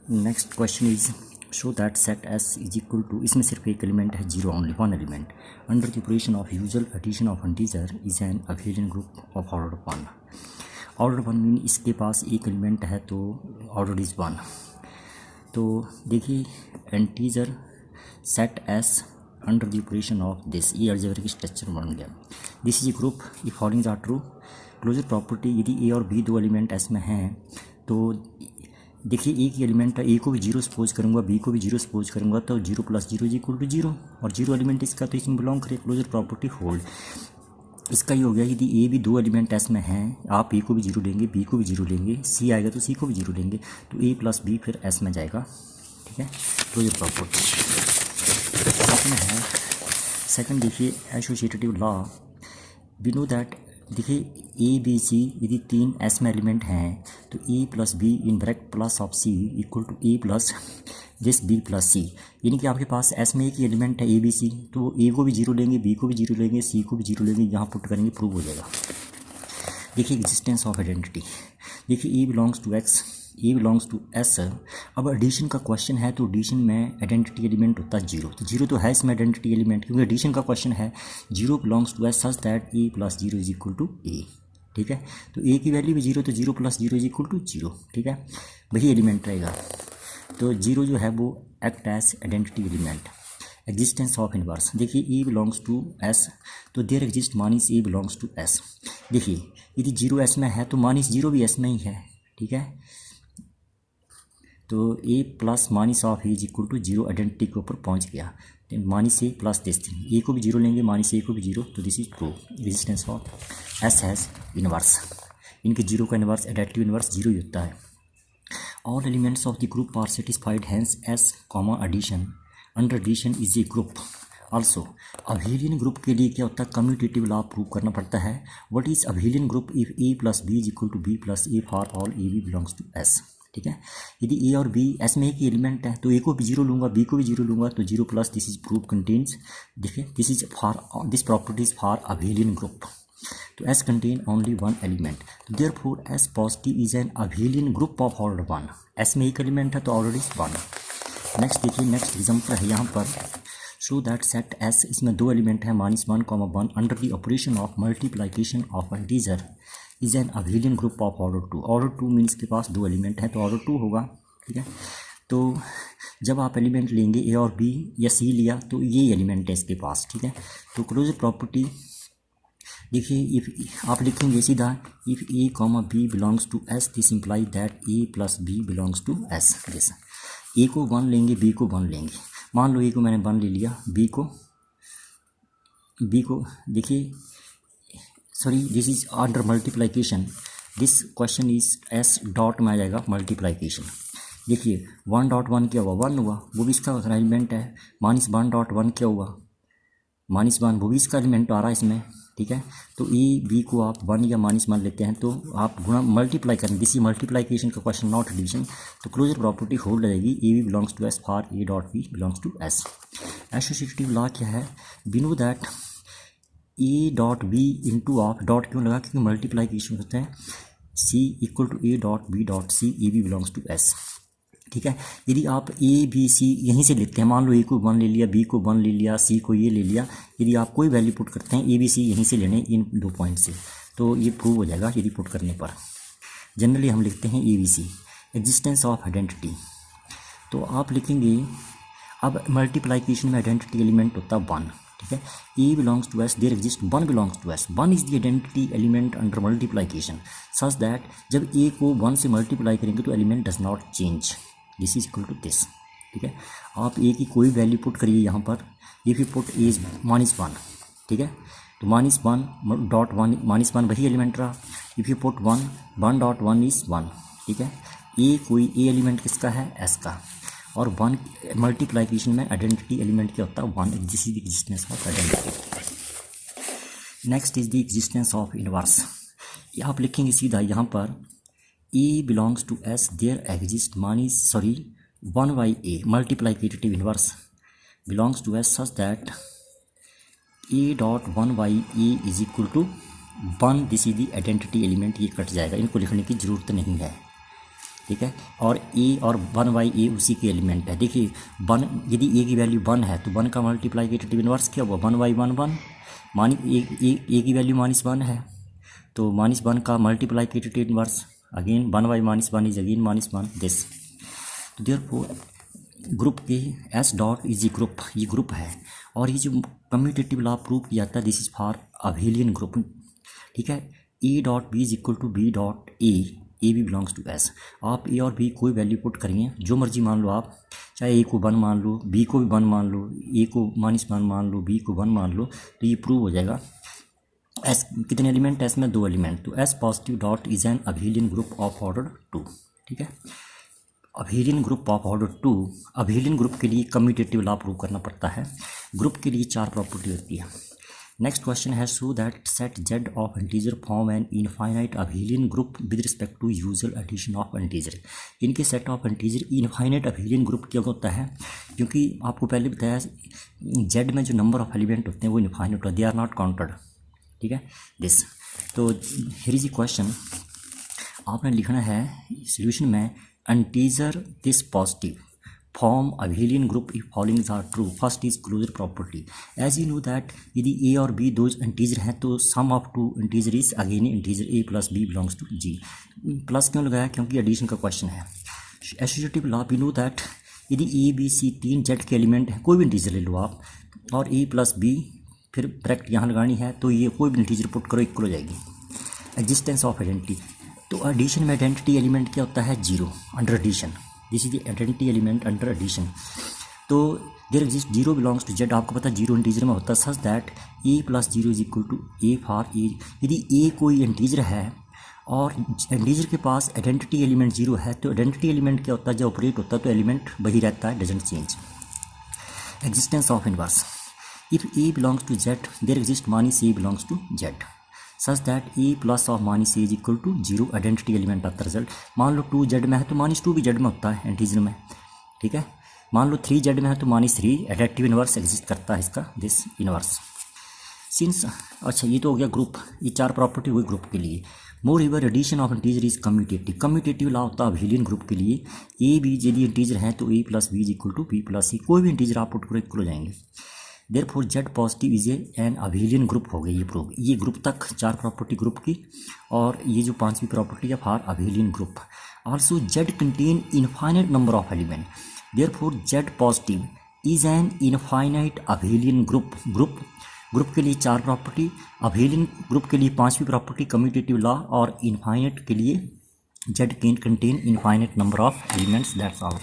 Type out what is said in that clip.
Next question is show that set S is equal to, इसमें सिर्फ एक element है, zero only one element, under the operation of usual addition of integer is an abelian group of order one. Order one mean इसके पास एक element है तो order is one. तो देखिए integer set S under the operation of this, ये algebraic structure बन गया। This is a group if following are true. Closure property, यदि ए और बी दो एलिमेंट एस में हैं तो देखिए एक ही एलिमेंट है, ए को भी जीरो सपोज करूँगा, बी को भी जीरो सपोज करूँगा, तो zero plus zero is equal to zero, और जीरो एलिमेंट इसका तो इसमें बिलोंग करे, क्लोजर प्रॉपर्टी होल्ड। इसका ये हो गया, यदि ए भी दो एलिमेंट एस में हैं, आप ए को भी जीरो लेंगे, बी को भी जीरो लेंगे, सी आएगा तो सी को भी जीरो लेंगे, तो ए प्लस बी फिर एस में जाएगा। ठीक है, क्लोजर प्रॉपर्टी। साथ में है सेकंड, देखिए associative law, we know that, देखिए ए बी सी यदि तीन एस में एलिमेंट हैं तो A plus B in bracket plus of C equal to A plus this B plus C. यानी कि आपके पास एस में एक ही एलिमेंट है ए बी सी, तो ए को भी जीरो लेंगे, बी को भी जीरो लेंगे, सी को भी जीरो लेंगे, यहाँ पुट करेंगे, प्रूव हो जाएगा। देखिए एग्जिस्टेंस ऑफ आइडेंटिटी, देखिए A belongs to X, A belongs to S. अब एडिशन का क्वेश्चन है तो एडिशन में आइडेंटिटी एलिमेंट होता है जीरो, तो जीरो तो है इसमें आइडेंटिटी एलिमेंट, क्योंकि एडिशन का क्वेश्चन है। Zero belongs to S such that A plus zero is equal to A. ठीक है, तो ए की वैल्यू भी जीरो, तो zero plus zero is equal to zero. ठीक है, वही एलिमेंट रहेगा, तो जीरो जो है वो act as identity element. Existence of inverse, देखिए ए बिलोंग्स टू एस, तो there exist minus A belongs to S. देखिए यदि जीरो एस में है तो माइनस जीरो भी एस में ही है। ठीक है, तो A plus minus of A is equal to zero, identity के ऊपर पहुंच गया। Minus A plus this thing, A को भी जीरो लेंगे, माइनस ए को भी जीरो, तो this is true. Resistance of S has inverse, इनके जीरो का इनवर्स एडेटिव इनवर्स जीरो ही होता है। All elements of the group are satisfied, hence S comma addition under addition is a group. Also abelian group के लिए क्या होता है, कम्यूटेटिव लॉ प्रूव करना पड़ता है। What is abelian group, if A plus B is equal to B plus A for all A B belongs to S. ठीक है, यदि ए और बी एस में एक ही एलिमेंट है तो ए को भी जीरो लूँगा, बी को भी जीरो लूँगा, तो zero plus this is prove contains, देखिए this is for this properties for abelian group. तो S contain only one element, तो therefore S positive is an abelian group of order one. S में एक element है तो order is one. Next देखिए, next example है यहाँ पर, शो दैट सेट एस, इसमें दो एलिमेंट है minus one comma one, under the operation of multiplication of integer is an abelian group of order two. Order two means के पास दो एलिमेंट है तो ऑर्डर टू होगा। ठीक है, तो जब आप एलिमेंट लेंगे ए और बी या सी लिया तो ये एलिमेंट है इसके पास। ठीक है, तो क्लोजर प्रॉपर्टी देखिए, इफ आप लिखेंगे सीधा, if A comma B belongs to S this imply that A plus B belongs to S. जैसा ए को वन लेंगे, बी को वन लेंगे, मान लो ए को मैंने वन ले लिया, बी को देखिए, sorry this is under multiplication, this question is S dot में आ जाएगा मल्टीप्लाइकेशन। देखिए वन डॉट वन क्या हुआ, वन हुआ, वो भी इसका एलिमेंट है। माइनस वन डॉट वन क्या हुआ, माइनस वन, वो भी इसका एलिमेंट आ रहा है इसमें। ठीक है, तो ए बी को आप वन या माइनस वन लेते हैं तो आप गुणा मल्टीप्लाई करें, दिस मल्टीप्लाइकेशन का क्वेश्चन नॉट एडिशन, तो क्लोजर प्रॉपर्टी होल्ड रहेगी, A B belongs to S for A dot B belongs to S. Associative law क्या है, we know that A dot B into of, dot क्यों लगा, क्योंकि multiplication होते हैं, C equal to A dot B dot C, A B belongs to S. ठीक है, यदि आप ए बी सी यहीं से लेते हैं, मान लो ए को वन ले लिया, बी को वन ले लिया, सी को ये ले लिया, यदि आप कोई वैल्यू पुट करते हैं, ए बी सी यहीं से लेने इन दो पॉइंट से, तो ये प्रूव हो जाएगा यदि पुट करने पर। जनरली हम लिखते हैं A B C. Existence of identity, तो आप लिखेंगे, अब मल्टीप्लाइकेशन में आइडेंटिटी एलिमेंट होता है वन। ठीक है, A belongs to S, there exist one belongs to S, one is the identity element under multiplication such that जब ए को वन से मल्टीप्लाई करेंगे तो element does not change, this is equal to this. ठीक है, आप ए की कोई वैल्यू पुट करिए यहाँ पर, if you put A is minus one, ठीक है, तो minus one dot one, minus one वही एलिमेंट रहा, if you put one, one dot one is one. ठीक है, ए एलिमेंट किसका है, एस का, और वन मल्टीप्लाइकेशन में आइडेंटिटी एलिमेंट क्या होता है, one. This is the existence of identity. Next is the existence of inverse, आप लिखेंगे सीधा यहाँ पर, ए belongs to S, there exist one by A multiplicative inverse belongs to S such that A dot one by A is equal to one, this is the identity element. ये cut जाएगा, इनको लिखने की ज़रूरत नहीं है। ठीक है। और ए और 1/a उसी के एलिमेंट है। देखिए 1, यदि ए की वैल्यू 1 है तो 1 का मल्टीप्लिकेटिव इन्वर्स क्या हुआ, 1/1 1, मानी ए की वैल्यू -1 है तो -1 का multiplicative inverse again 1/-1 is again -1 this. तो देयरफॉर ग्रुप के S dot is a group, ये ग्रुप है। और ये जो कम्यूटेटिव लॉ प्रूव किया जाता है this is for abelian group, ठीक है। A dot B is equal to B dot A भी बिलोंग्स टू एस। आप ए और बी कोई वैल्यू पुट करिए, जो मर्जी मान लो आप, चाहे ए को 1 मान लो, बी को भी 1 मान लो, ए को -1 मान लो, बी को 1 मान लो, तो ये प्रूव हो जाएगा। एस कितने एलिमेंट है, एस में 2 एलिमेंट, तो S positive dot is an abelian group of order 2, ठीक है। Abelian group of order 2, abelian group के लिए कम्यूटेटिव लॉ प्रूव करना पड़ता है। ग्रुप के लिए 4 प्रॉपर्टी होती है। नेक्स्ट क्वेश्चन है so that set Z of integer form an infinite abelian group with respect to usual addition of integer. इनके set of integer infinite abelian group क्या होता है, क्योंकि आपको पहले बताया जेड में जो नंबर ऑफ एलिमेंट होते हैं वो इनफाइनाइट होते हैं, दे आर नॉट काउंटेड, ठीक है दिस। तो हियर इज ए क्वेश्चन, आपने लिखना है सॉल्यूशन में integer this positive form abelian group if following are true. First is closure property, as you know that यदि ए और बी दो इंटीजर हैं तो sum of 2 integer is again integer A plus B belongs to G. Plus क्यों लगाया, क्योंकि addition का question है। Associative law we know that यदि ए बी सी 3 जेड के एलिमेंट हैं, कोई भी इंटीजर ले लो आप, और ए प्लस बी फिर ब्रैकेट यहाँ लगानी है, तो ये कोई भी इंटीजर पुट करो इक्वल हो जाएगी। एग्जिस्टेंस ऑफ आइडेंटिटी, तो एडिशन में आइडेंटिटी एलिमेंट क्या होता है, 0 under addition, this is the identity element under addition. तो there exist 0 belongs to Z, आपको पता है 0 इंटीजर में होता है, such that A plus 0 is equal to A for A. यदि ए कोई इंटीजर है और इंटीजर के पास आइडेंटिटी एलिमेंट 0 है तो आइडेंटिटी एलिमेंट क्या होता है, जब ऑपरेट होता है तो एलिमेंट वही रहता है, doesn't change. Existence of inverse, if A belongs to Z there exist minus A belongs to Z such that A plus of minus A is equal to 0, identity element आता result. मान लो 2 Z में है तो -2 भी Z में होता है इंटीजर में, ठीक है। मान लो 3 जेड में है तो -3 एडेक्टिव इनवर्स एग्जिस्ट करता है इसका, दिस इनवर्स सिंस। अच्छा ये तो हो गया ग्रुप, ये 4 प्रॉपर्टी हुई ग्रुप के लिए। Moreover addition of integer is commutative, commutative law होता है अबेलियन ग्रुप के लिए। ए बी यदि इंटीजर है तो A plus B is equal to B plus C, कोई भी इंटीजर आप पुट करो इक्वल हो जाएंगे। Therefore Z positive is an abelian group हो गई ये प्रूव। ये ग्रुप तक 4 प्रॉपर्टी ग्रुप की, और ये जो 5वीं प्रॉपर्टी है for abelian group. Also Z contain infinite number of element, therefore Z positive is N infinite abelian group. Group के लिए 4 प्रॉपर्टी, अबेलियन ग्रुप के लिए 5वीं प्रॉपर्टी कम्यूटेटिव लॉ, और इनफाइनाइट के लिए Z can contain infinite number of elements, that's all.